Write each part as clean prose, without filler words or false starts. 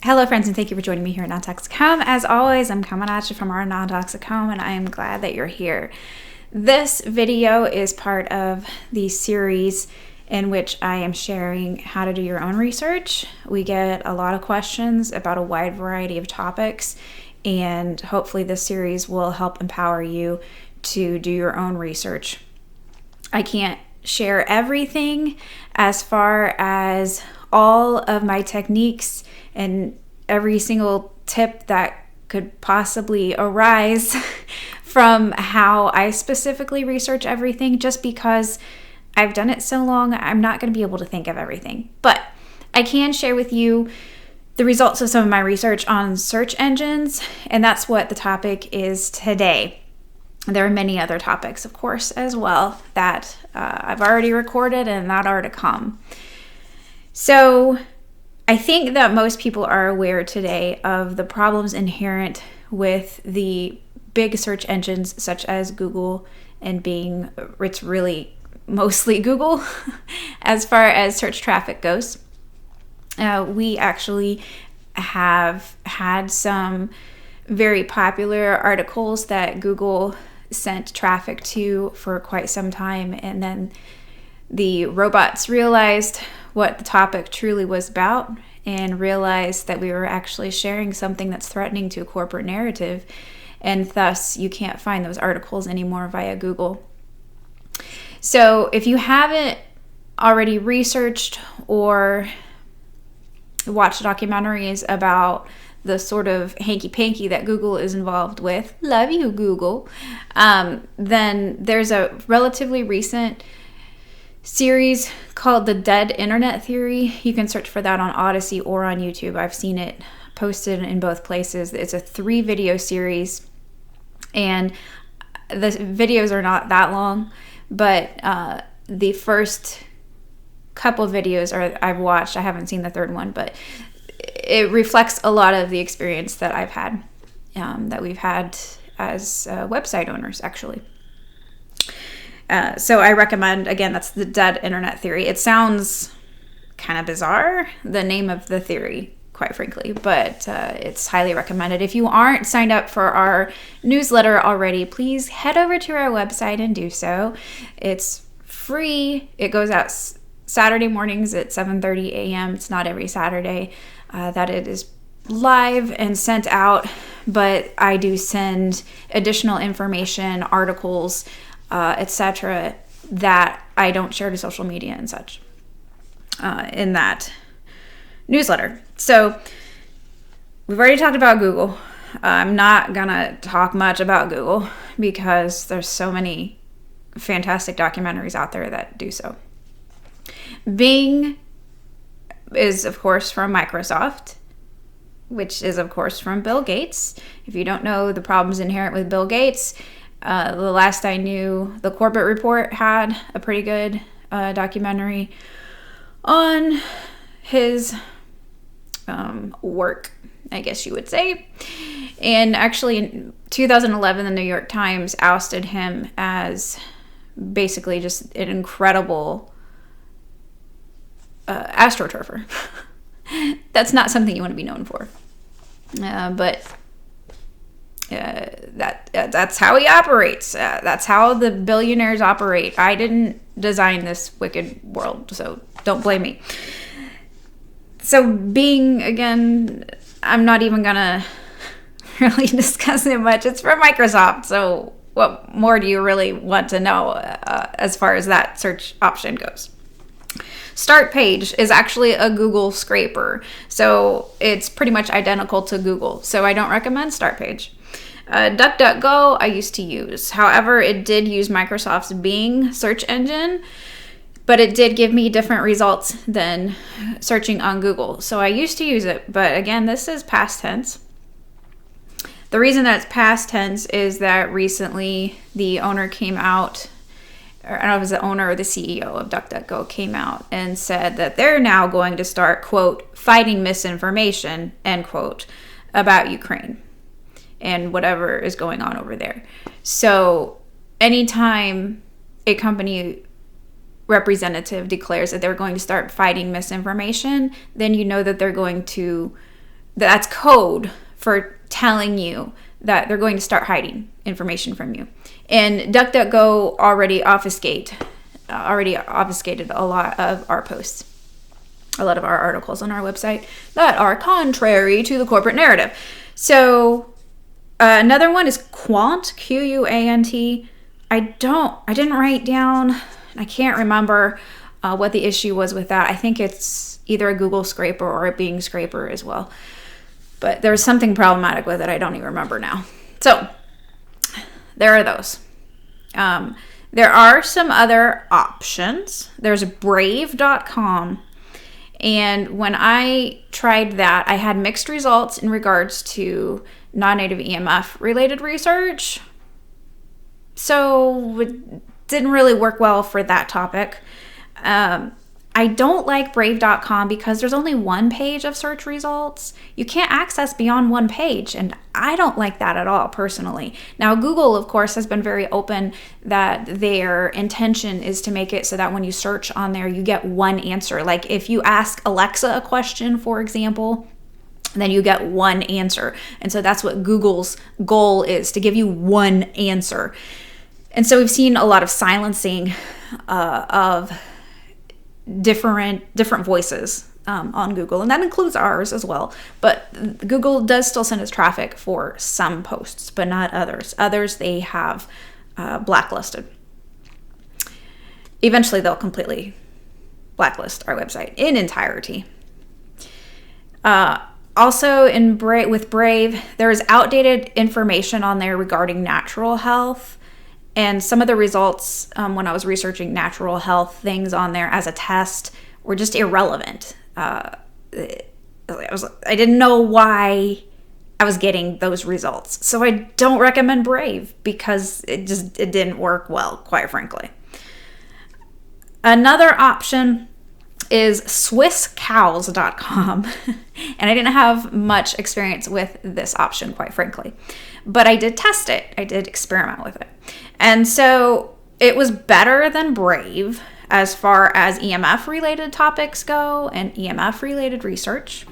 Hello, friends, and thank you for joining me here at Non-Toxic Home. As always, I'm coming at you from our Non-Toxic Home, and I am glad that you're here. This video is part of the series in which I am sharing how to do your own research. We get a lot of questions about a wide variety of topics, and hopefully this series will help empower you to do your own research. I can't share everything as far as all of my techniques and every single tip that could possibly arise from how I specifically research everything, just because I've done it so long. I'm not going to be able to think of everything, but I can share with you the results of some of my research on search engines, and that's what the topic is today. There are many other topics, of course, as well that I've already recorded and that are to come. So I think that most people are aware today of the problems inherent with the big search engines such as Google and Bing. It's really mostly Google as far as search traffic goes. We actually have had some very popular articles that Google sent traffic to for quite some time, and then the robots realized what the topic truly was about and realized that we were actually sharing something that's threatening to a corporate narrative, and thus you can't find those articles anymore via Google. So if you haven't already researched or watched documentaries about the sort of hanky-panky that Google is involved with, love you, Google, then there's a relatively recent series called The Dead Internet Theory. You can search for that on Odyssey or on YouTube. I've seen it posted in both places. It's a 3-video series, and the videos are not that long, but the first couple of videos I've watched. I haven't seen the third one, but it reflects a lot of the experience that I've had, that we've had as website owners, actually. So I recommend, again, that's The Dead Internet Theory. It sounds kind of bizarre, the name of the theory, quite frankly, but it's highly recommended. If you aren't signed up for our newsletter already, please head over to our website and do so. It's free. It goes out Saturday mornings at 7:30 a.m. It's not every Saturday that it is live and sent out, but I do send additional information, articles, etc., that I don't share to social media and such in that newsletter. So we've already talked about Google. I'm not gonna talk much about Google because there's so many fantastic documentaries out there that do so. Bing is, of course, from Microsoft, which is, of course, from Bill Gates. If you don't know the problems inherent with Bill Gates, the last I knew, the Corbett Report had a pretty good documentary on his work, I guess you would say. And actually, in 2011, the New York Times ousted him as basically just an incredible astroturfer. That's not something you want to be known for. But that's how he operates. That's how the billionaires operate. I didn't design this wicked world, so don't blame me. So Bing, again, I'm not even gonna really discuss it much. It's from Microsoft, so what more do you really want to know as far as that search option goes? Start page is actually a Google scraper, so it's pretty much identical to Google, so I don't recommend start page. DuckDuckGo I used to use. However, it did use Microsoft's Bing search engine, but it did give me different results than searching on Google. So I used to use it, but again, this is past tense. The reason that it's past tense is that recently the owner came out, or I don't know if it was the owner or the CEO of DuckDuckGo came out and said that they're now going to start, quote, fighting misinformation, end quote, about Ukraine and whatever is going on over there. So anytime a company representative declares that they're going to start fighting misinformation, then you know that they're going to that's code for telling you that they're going to start hiding information from you. And DuckDuckGo already obfuscated a lot of our posts, a lot of our articles on our website that are contrary to the corporate narrative. So another one is Quant, Quant. I didn't write down, I can't remember what the issue was with that. I think it's either a Google scraper or a Bing scraper as well. But there's something problematic with it. I don't even remember now. So there are those. There are some other options. There's brave.com. And when I tried that, I had mixed results in regards to non-native EMF related research. So it didn't really work well for that topic. I don't like brave.com because there's only one page of search results. You can't access beyond one page, and I don't like that at all personally. Now, Google, of course, has been very open that their intention is to make it so that when you search on there, you get one answer. Like if you ask Alexa a question, for example, then you get one answer. And so that's what Google's goal is, to give you one answer. And so we've seen a lot of silencing of different voices on Google, and that includes ours as well. But Google does still send us traffic for some posts, but not others. Others they have blacklisted. Eventually, they'll completely blacklist our website in entirety. Also, with Brave, there is outdated information on there regarding natural health. And some of the results when I was researching natural health things on there as a test were just irrelevant. I didn't know why I was getting those results. So I don't recommend Brave because it didn't work well, quite frankly. Another option is SwissCows.com. And I didn't have much experience with this option, quite frankly. But I did test it. I did experiment with it. And so it was better than Brave as far as EMF-related topics go and EMF-related research.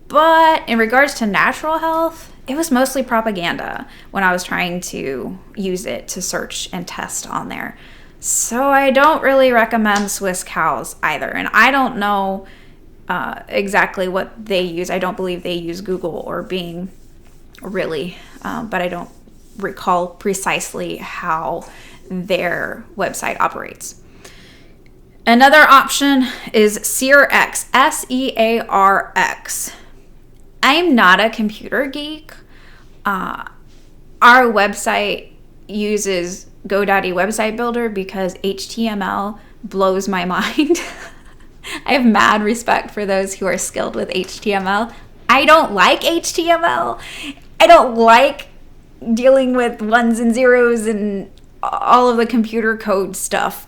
But in regards to natural health, it was mostly propaganda when I was trying to use it to search and test on there. So I don't really recommend Swiss Cows either. And I don't know exactly what they use. I don't believe they use Google or Bing, really. But I don't recall precisely how their website operates. Another option is SearX, SearX. I'm not a computer geek. Our website uses GoDaddy Website Builder because HTML blows my mind. I have mad respect for those who are skilled with HTML. I don't like HTML. I don't like dealing with ones and zeros and all of the computer code stuff.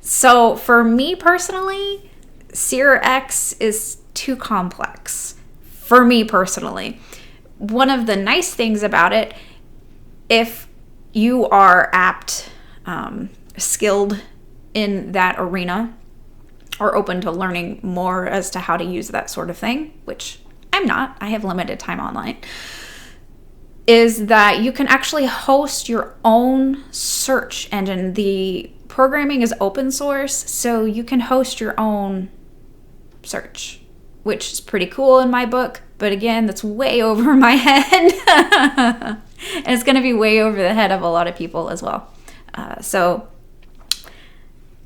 So for me personally, SearX is too complex. For me personally. One of the nice things about it, if you are apt, skilled in that arena, or open to learning more as to how to use that sort of thing, which I'm not, I have limited time online, is that you can actually host your own search engine. The programming is open source, so you can host your own search, which is pretty cool in my book. But again, that's way over my head. And it's going to be way over the head of a lot of people as well. So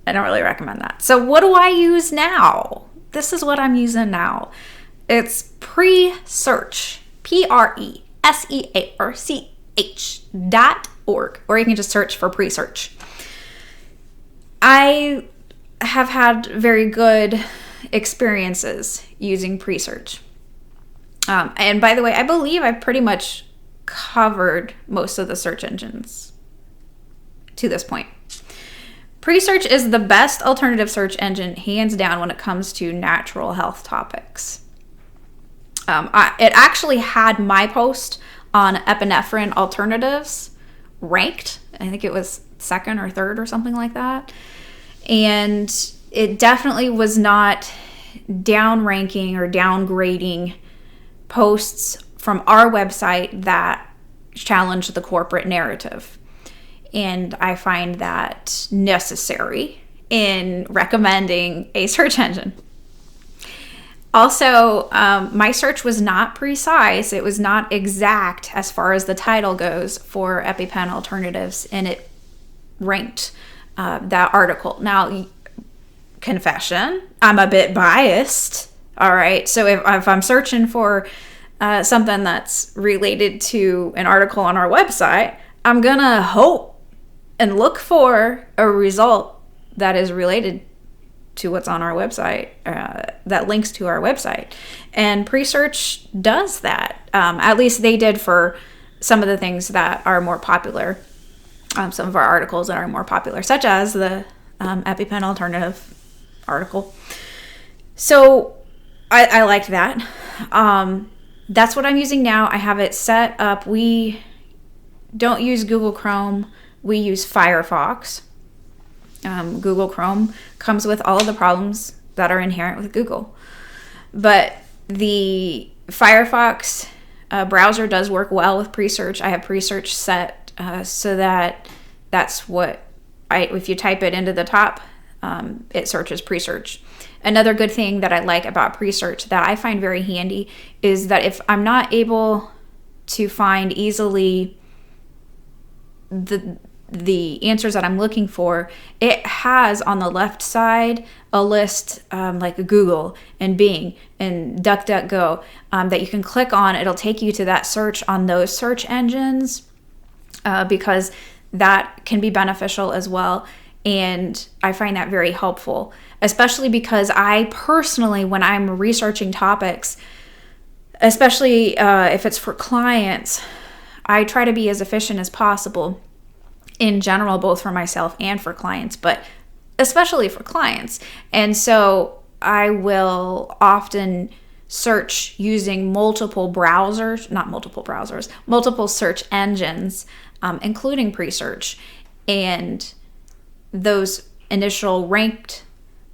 I don't really recommend that. So what do I use now? This is what I'm using now. It's Presearch, PRESEARCH.org, or you can just search for Presearch. I have had very good experiences using Presearch. And by the way, I believe I've pretty much covered most of the search engines to this point. Presearch is the best alternative search engine, hands down, when it comes to natural health topics. It actually had my post on epinephrine alternatives ranked. I think it was second or third or something like that. And it definitely was not downranking or downgrading posts from our website that challenge the corporate narrative. And I find that necessary in recommending a search engine. Also, my search was not precise. It was not exact as far as the title goes for EpiPen alternatives, and it ranked that article. Now, confession, I'm a bit biased. All right, so if I'm searching for something that's related to an article on our website, I'm gonna hope and look for a result that is related to what's on our website, that links to our website. And pre-search does that. At least they did for some of the things that are more popular, some of our articles that are more popular, such as the EpiPen alternative article. So I liked that. That's what I'm using now. I have it set up. We don't use Google Chrome. We use Firefox. Google Chrome comes with all of the problems that are inherent with Google. But the Firefox browser does work well with pre-search. I have pre-search set so that that's what if you type it into the top, it searches pre-search. Another good thing that I like about pre-search that I find very handy is that if I'm not able to find easily the answers that I'm looking for, it has on the left side a list like Google and Bing and DuckDuckGo that you can click on. It'll take you to that search on those search engines because that can be beneficial as well. And I find that very helpful, especially because I personally, when I'm researching topics, especially if it's for clients, I try to be as efficient as possible in general, both for myself and for clients, but especially for clients. And so I will often search using multiple search engines, including pre-search. And those initial ranked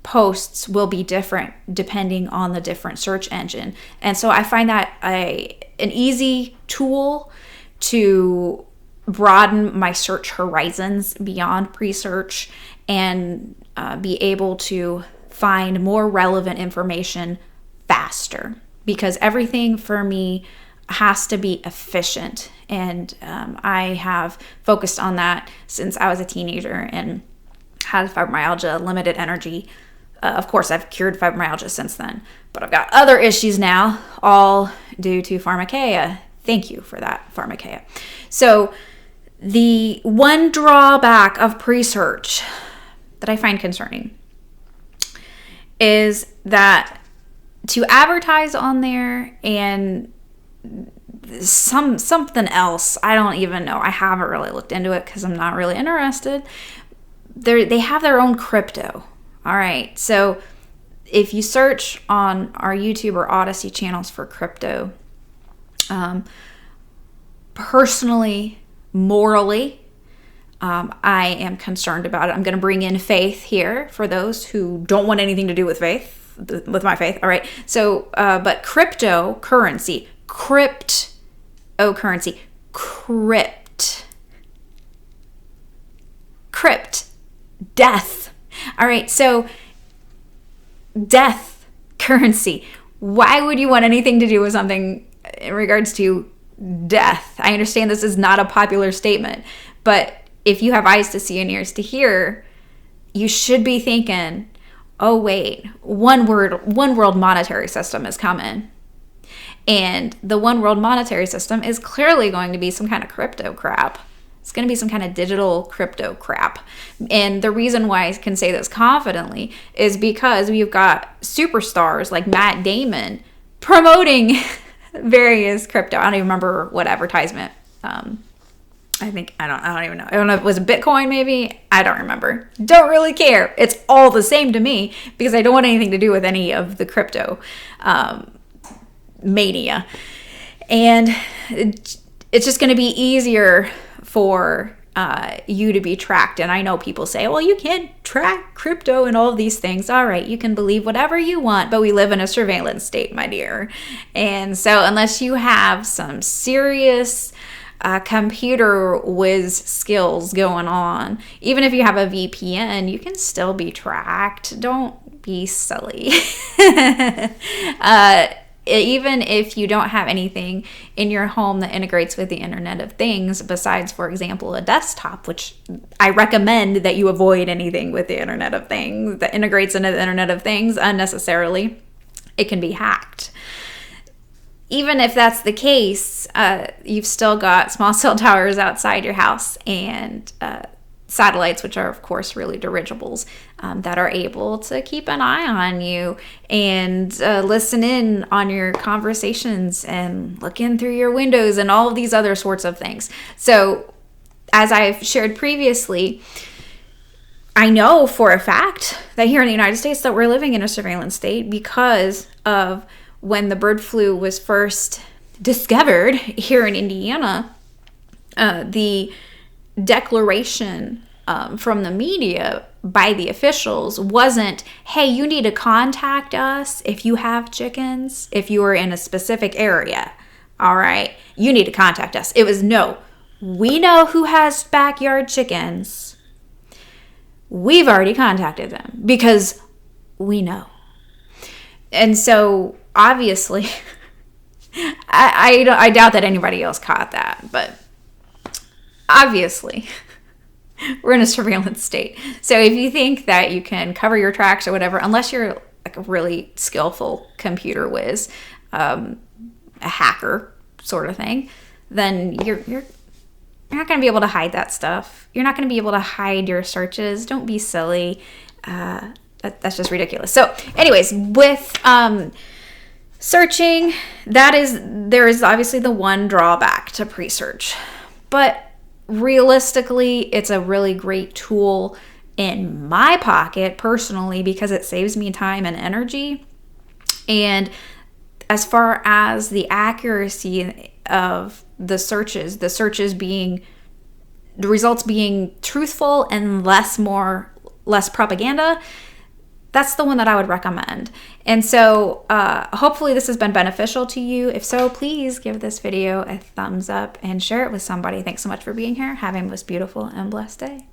posts will be different depending on the different search engine. And so I find that an easy tool to broaden my search horizons beyond pre-search and be able to find more relevant information faster, because everything for me has to be efficient. And I have focused on that since I was a teenager and had fibromyalgia, limited energy. Of course, I've cured fibromyalgia since then, but I've got other issues now, all due to pharmakeia. Thank you for that, pharmakeia. So the one drawback of pre-search that I find concerning is that to advertise on there and something else, I don't even know. I haven't really looked into it because I'm not really interested. They have their own crypto. All right. So if you search on our YouTube or Odyssey channels for crypto, personally, morally, I am concerned about it. I'm going to bring in faith here for those who don't want anything to do with faith, with my faith. All right. So, but cryptocurrency, death. All right. So death currency. Why would you want anything to do with something in regards to death? I understand this is not a popular statement, but if you have eyes to see and ears to hear, you should be thinking, oh wait, one world monetary system is coming. And the one world monetary system is clearly going to be some kind of crypto crap. It's going to be some kind of digital crypto crap. And the reason why I can say this confidently is because we've got superstars like Matt Damon promoting various crypto. I don't even remember what advertisement. I don't even know. I don't know if it was Bitcoin maybe. I don't remember. Don't really care. It's all the same to me because I don't want anything to do with any of the crypto mania. And it's just going to be easier for you to be tracked. And I know people say, well, you can't track crypto and all of these things. All right, you can believe whatever you want, but we live in a surveillance state, my dear. And so unless you have some serious computer whiz skills going on, even if you have a VPN, you can still be tracked. Don't be silly. Even if you don't have anything in your home that integrates with the Internet of Things, besides, for example, a desktop, which I recommend that you avoid anything with the Internet of Things that integrates into the Internet of Things unnecessarily, it can be hacked. Even if that's the case, you've still got small cell towers outside your house and satellites, which are, of course, really dirigibles, that are able to keep an eye on you and listen in on your conversations and look in through your windows and all of these other sorts of things. So, as I've shared previously, I know for a fact that here in the United States that we're living in a surveillance state because of when the bird flu was first discovered here in Indiana. The declaration from the media by the officials wasn't, hey, you need to contact us if you have chickens, if you are in a specific area. All right, you need to contact us. It was, no, we know who has backyard chickens. We've already contacted them because we know. And so obviously, I doubt that anybody else caught that, but obviously, we're in a surveillance state. So if you think that you can cover your tracks or whatever, unless you're like a really skillful computer whiz, a hacker sort of thing, then you're not going to be able to hide that stuff. You're not going to be able to hide your searches. Don't be silly. That's just ridiculous. So anyways, with searching, there is obviously the one drawback to pre-search, but realistically, it's a really great tool in my pocket personally because it saves me time and energy. And as far as the accuracy of the results being truthful and less propaganda, that's the one that I would recommend. And so hopefully this has been beneficial to you. If so, please give this video a thumbs up and share it with somebody. Thanks so much for being here. Have a most beautiful and blessed day.